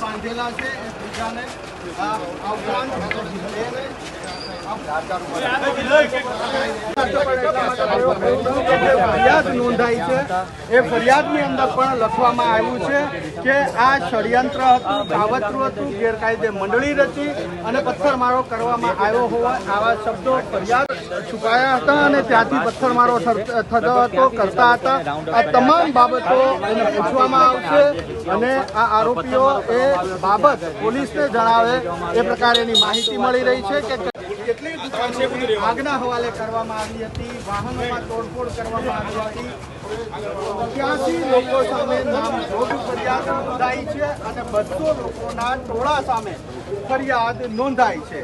બાંધેલા છે એકબીજાને ફરિયાદ નોંધાઈ છે। એ ફરિયાદની અંદર પણ લખવામાં આવ્યું છે કે આ ષડયંત્ર હતું, કાવતરું હતું, ગેરકાયદે મંડળી રચી અને પથ્થરમારો કરવામાં આવ્યો હોવા આવા શબ્દો ફરિયાદ છુપાયા હતા અને ત્યાંથી પથ્થરમારો થતો હતો, કરતા હતા। આ તમામ બાબતો એને પૂછવામાં આવશે અને આ આરોપીઓ એ બાબત પોલીસને જણાવે એ પ્રકારેની માહિતી મળી રહી છે કે કેટલી દુકાનો આગના હવાલે કરવામાં આવી હતી, વાહનોમાં તોડફોડ કરવામાં આવી હતી। 83 લોકો સામે નામજોગ ફરિયાદ નોંધાઈ છે અને 200 લોકોના ટોળા સામે ફરિયાદ નોંધાઈ છે।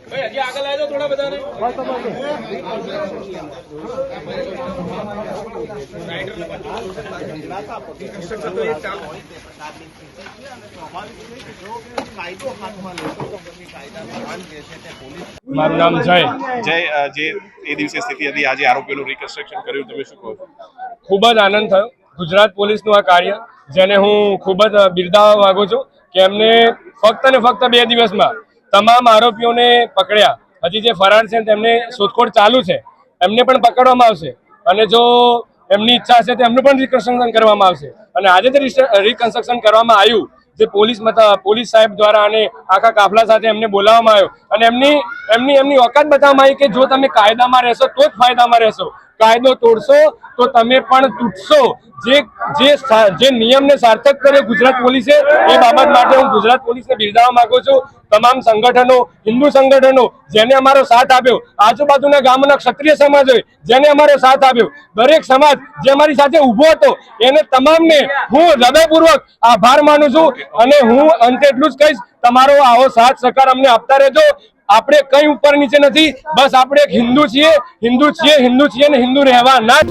હજી આગળ આવી જાઓ થોડા બધાને। મારું નામ જય જે એ દિવસે સ્થિતિ હતી, આજે આરોપીઓનું રિકન્સ્ટ્રક્શન કર્યું, તમે શું કહો છો? ખૂબ જ આનંદ થયો ગુજરાત પોલીસનું આ કાર્ય, જેને હું ખૂબ જ બિરદાવવા માંગુ છું કે એમને ફક્ત ને ફક્ત 2 દિવસમાં તમામ આરોપીઓને પકડ્યા। હજી જે ફરાર છે તેમને શોધખોળ ચાલુ છે, એમને પણ પકડવામાં આવશે અને જો એમની ઈચ્છા હશે તો એમનું પણ રિકન્સ્ટ્રક્શન કરવામાં આવશે। અને આજે જે રિકન્સ્ટ્રક્શન કરવામાં આવ્યું, જે પોલીસ સાહેબ દ્વારા અને આખા કાફલા સાથે એમને બોલાવવામાં આવ્યો અને એમની ઓકાત બતાવવામાં આવી કે જો તમે કાયદામાં રહેશો તો જ ફાયદામાં રહેશો, કાયદો તોડશો તો તમે પણ તૂટશો। જે નિયમને સાર્થક કર્યો ગુજરાત પોલીસે, એ બાબત માટે હું ગુજરાત પોલીસને બિરદાવવા માંગુ છું। તમામ સંગઠનો, હિન્દુ સંગઠનો જેને અમારો સાથ આપ્યો, આજુબાજુના ગામોના ક્ષત્રિય સમાજ હોય જેને અમારો સાથ આપ્યો, દરેક સમાજ જે અમારી સાથે ઉભો હતો એને તમામને હું હૃદયપૂર્વક આભાર માનું છું। અને હું અંતે એટલું જ કહીશ, તમારો આવો સાથ સહકાર અમને આપતા રહેજો। આપણે કઈ ઉપર નીચે નથી, બસ આપણે એક હિન્દુ છીએ ને હિન્દુ રહેવાના।